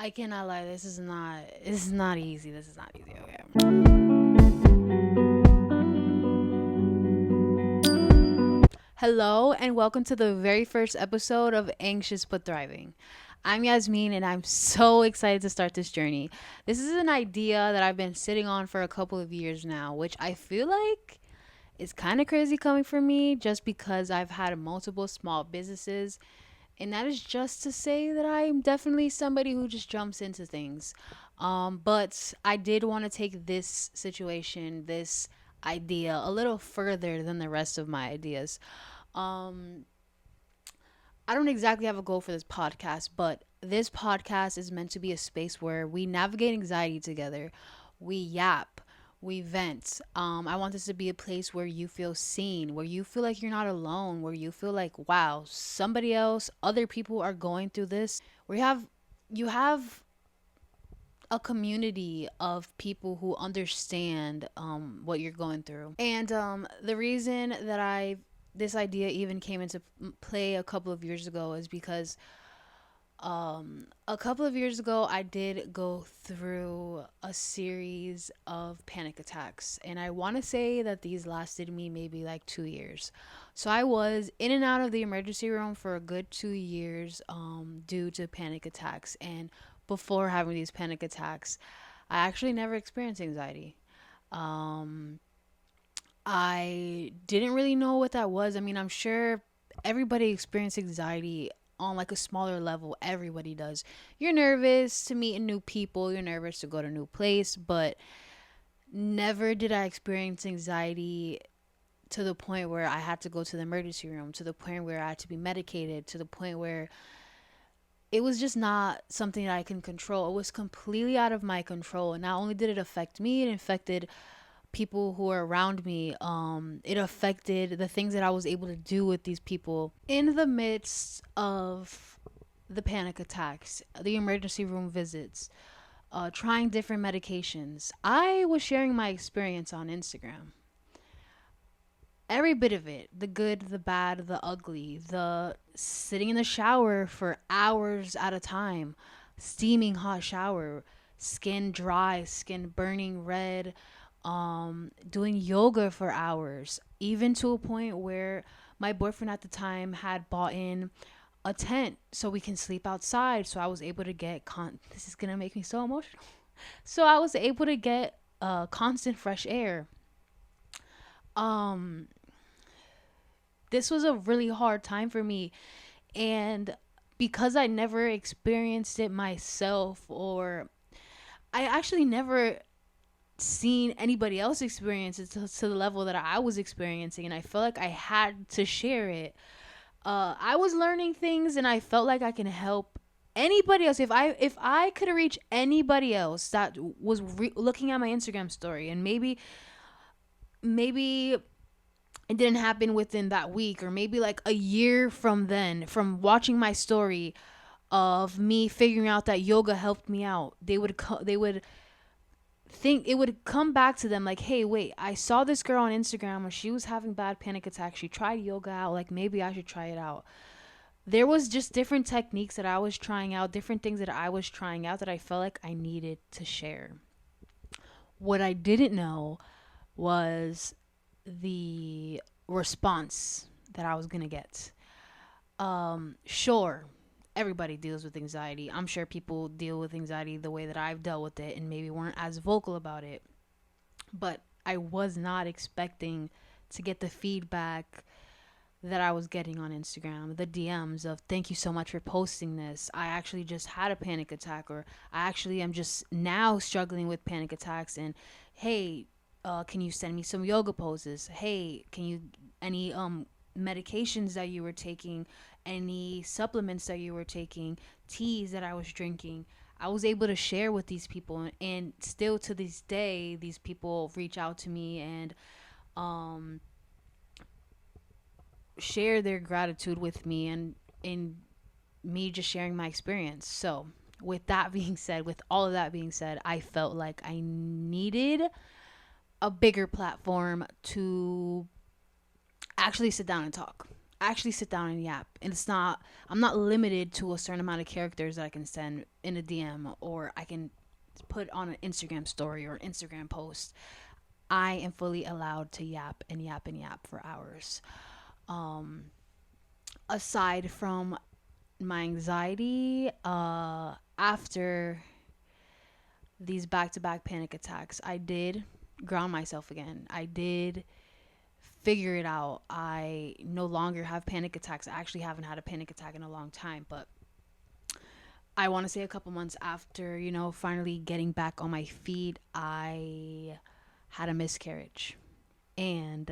I cannot lie. This is not easy. This is not easy. Okay. Hello and welcome to the very first episode of Anxious but Thriving. I'm Yazmeen and I'm so excited to start this journey. This is an idea that I've been sitting on for a couple of years now, which I feel like is kind of crazy coming from me just because I've had multiple small businesses. And that is just to say that I'm definitely somebody who just jumps into things. But I did want to take this situation, this idea, a little further than the rest of my ideas. Um, I don't exactly have a goal for this podcast, but this podcast is meant to be a space where we navigate anxiety together. We yap, we vent. I want this to be a place where you feel seen, where you feel like you're not alone, where you feel like, wow, somebody else, other people are going through this. You have a community of people who understand what you're going through. And the reason that this idea even came into play a couple of years ago is because a couple of years ago I did go through a series of panic attacks, and I want to say that these lasted me maybe like 2 years. So I was in and out of the emergency room for a good 2 years due to panic attacks. And before having these panic attacks, I actually never experienced anxiety. um I didn't really know what that was. I mean, I'm sure everybody experiences anxiety on like a smaller level. Everybody does. You're nervous to meet new people, you're nervous to go to a new place, but never did I experience anxiety to the point where I had to go to the emergency room, to the point where I had to be medicated, to the point where it was just not something that I can control. It was completely out of my control. And not only did it affect me, it affected people who are around me. It affected the things that I was able to do with these people in the midst of the panic attacks, the emergency room visits, trying different medications. I was sharing my experience on Instagram. Every bit of it, the good, the bad, the ugly, the sitting in the shower for hours at a time, steaming hot shower, skin dry, skin burning red, doing yoga for hours, even to a point where my boyfriend at the time had bought in a tent so we can sleep outside. So I was able to get this is gonna make me so emotional. So I was able to get constant fresh air. Um, this was a really hard time for me, and because I never experienced it myself, or I actually never seen anybody else experience it to the level that I was experiencing, and I felt like I had to share it. I was learning things, and I felt like I can help anybody else. If I could reach anybody else that was looking at my Instagram story, and maybe it didn't happen within that week, or maybe like a year from then, from watching my story of me figuring out that yoga helped me out, they would think it would come back to them like, hey, wait, I saw this girl on Instagram where she was having bad panic attacks. She tried yoga out. Like, maybe I should try it out. There was just different techniques that I was trying out, different things that I was trying out that I felt like I needed to share. What I didn't know was the response that I was going to get. Sure, everybody deals with anxiety. I'm sure people deal with anxiety the way that I've dealt with it and maybe weren't as vocal about it. But I was not expecting to get the feedback that I was getting on Instagram, the DMs of thank you so much for posting this. I actually just had a panic attack, or I actually am just now struggling with panic attacks. And hey, can you send me some yoga poses? Hey, can you any medications that you were taking, any supplements that you were taking, teas that I was drinking? I was able to share with these people, and still to this day, these people reach out to me and um, share their gratitude with me, and me just sharing my experience. So, with all of that being said, I felt like I needed a bigger platform to actually sit down and talk. actually sit down and yap. And I'm not limited to a certain amount of characters that I can send in a DM, or I can put on an Instagram story or an Instagram post. I am fully allowed to yap and yap and yap for hours. Um, Aside from my anxiety, after these back to back panic attacks, I did ground myself again. I did figure it out. I no longer have panic attacks. I actually haven't had a panic attack in a long time, but I want to say a couple months after, finally getting back on my feet, I had a miscarriage. And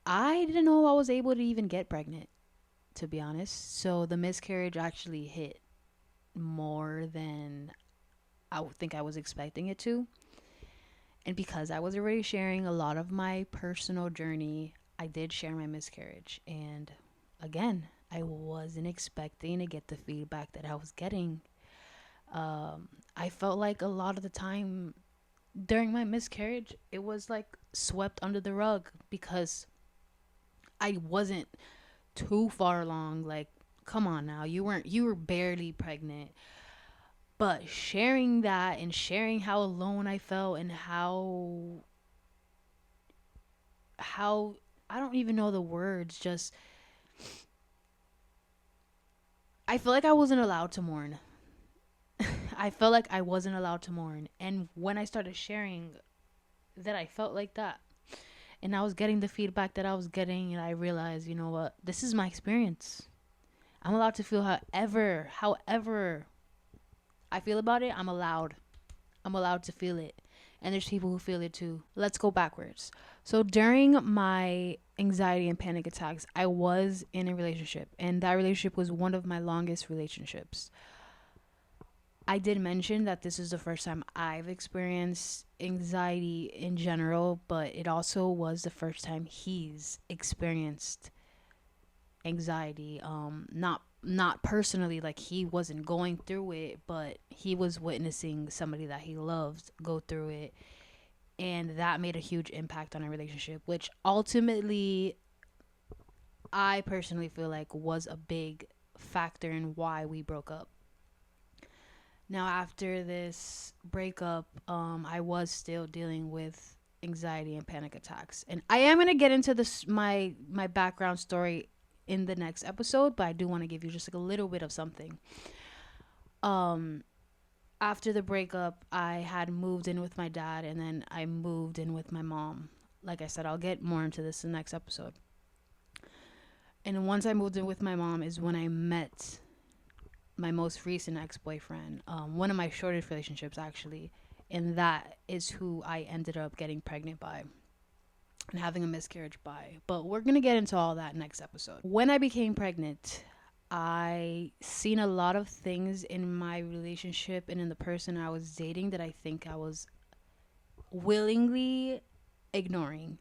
I didn't know I was able to even get pregnant, to be honest. So the miscarriage actually hit more than I would think I was expecting it to. And because I was already sharing a lot of my personal journey, I did share my miscarriage. And again, I wasn't expecting to get the feedback that I was getting. I felt like a lot of the time during my miscarriage, it was like swept under the rug because I wasn't too far along. Like, come on now, you were barely pregnant. But sharing that and sharing how alone I felt and how I don't even know the words, just I feel like I wasn't allowed to mourn. I felt like I wasn't allowed to mourn. And when I started sharing that I felt like that and I was getting the feedback that I was getting, and I realized, you know what, this is my experience. I'm allowed to feel however I feel about it. I'm allowed to feel it. And there's people who feel it too. Let's go backwards. So during my anxiety and panic attacks, I was in a relationship, and that relationship was one of my longest relationships. I did mention that this is the first time I've experienced anxiety in general, but it also was the first time he's experienced anxiety. Not personally, like he wasn't going through it, but he was witnessing somebody that he loves go through it, and that made a huge impact on our relationship, which ultimately I personally feel like was a big factor in why we broke up. Now, after this breakup, I was still dealing with anxiety and panic attacks, and I am gonna get into this my background story in the next episode, but I do want to give you just like a little bit of something. Um, After the breakup, I had moved in with my dad, and then I moved in with my mom. Like I said, I'll get more into this in the next episode. And once I moved in with my mom is when I met my most recent ex-boyfriend, one of my shortest relationships actually, and that is who I ended up getting pregnant by and having a miscarriage by. But we're gonna get into all that next episode. When I became pregnant, I seen a lot of things in my relationship and in the person I was dating that I think I was willingly ignoring.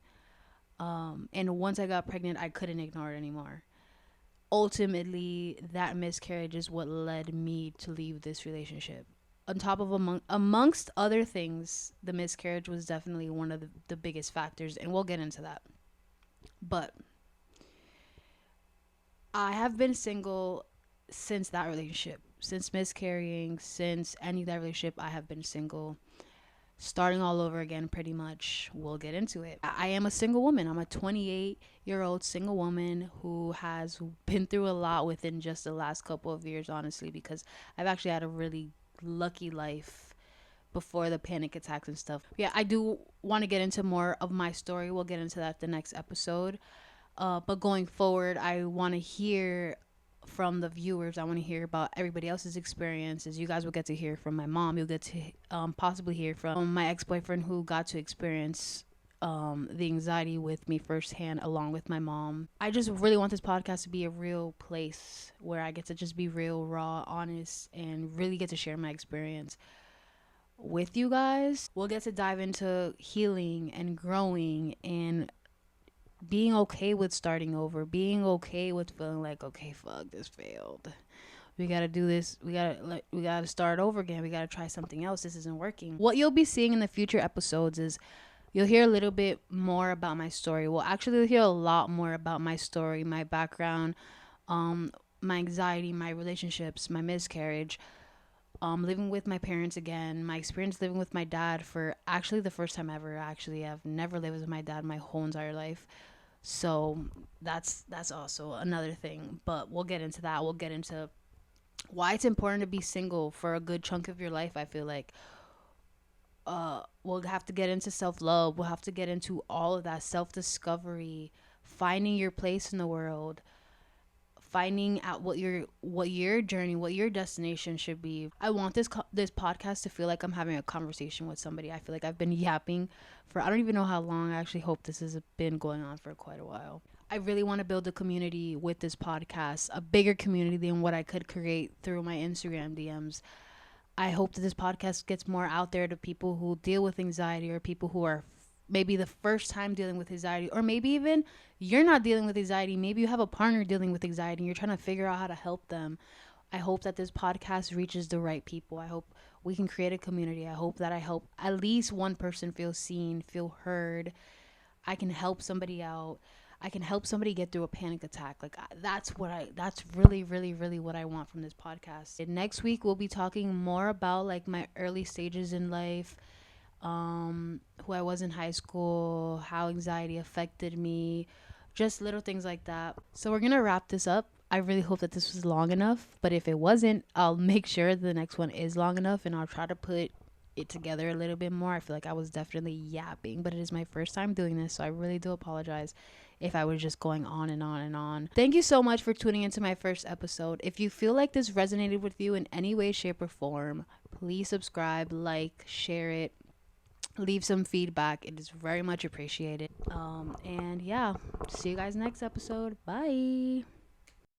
And once I got pregnant, I couldn't ignore it anymore. Ultimately, that miscarriage is what led me to leave this relationship. On top of amongst other things, the miscarriage was definitely one of the biggest factors, and we'll get into that. But I have been single since that relationship, since miscarrying, since ending that relationship. I have been single, starting all over again pretty much. We'll get into it. I am a single woman. I'm a 28-year-old single woman who has been through a lot within just the last couple of years, honestly, because I've actually had a really lucky life before the panic attacks and stuff. Yeah, I do want to get into more of my story. We'll get into that the next episode. But going forward, I want to hear from the viewers. I want to hear about everybody else's experiences. You guys will get to hear from my mom. You'll get to possibly hear from my ex-boyfriend who got to experience the anxiety with me firsthand along with my mom. I just really want this podcast to be a real place where I get to just be real, raw, honest, and really get to share my experience with you guys. We'll get to dive into healing and growing and being okay with starting over, being okay with feeling like, okay, fuck, this failed. We gotta do this. We gotta start over again. We gotta try something else. This isn't working. What you'll be seeing in the future episodes is You'll hear a little bit more about my story. Well, actually, you'll hear a lot more about my story, my background, um, my anxiety, my relationships, my miscarriage, living with my parents again, my experience living with my dad for actually the first time ever. Actually, I've never lived with my dad my whole entire life. So that's also another thing. But we'll get into that. We'll get into why it's important to be single for a good chunk of your life. I feel like we'll have to get into self-love. We'll have to get into all of that self-discovery, finding your place in the world, finding out what your journey, what your destination should be. I want this podcast to feel like I'm having a conversation with somebody. I feel like I've been yapping for I don't even know how long. I actually hope this has been going on for quite a while. I really want to build a community with this podcast, a bigger community than what I could create through my Instagram DMs. I hope that this podcast gets more out there to people who deal with anxiety, or people who are maybe the first time dealing with anxiety, or maybe even you're not dealing with anxiety. Maybe you have a partner dealing with anxiety and you're trying to figure out how to help them. I hope that this podcast reaches the right people. I hope we can create a community. I hope that I help at least one person feel seen, feel heard. I can help somebody out. I can help somebody get through a panic attack. That's really, really, really what I want from this podcast. And next week, we'll be talking more about like my early stages in life, who I was in high school, how anxiety affected me, just little things like that. So we're going to wrap this up. I really hope that this was long enough, but if it wasn't, I'll make sure the next one is long enough, and I'll try to put it together a little bit more. I feel like I was definitely yapping, but it is my first time doing this, so I really do apologize if I was just going on and on and on. Thank you so much for tuning into my first episode. If you feel like this resonated with you in any way, shape, or form, please subscribe, like, share it, leave some feedback. It is very much appreciated. And yeah, see you guys next episode. Bye.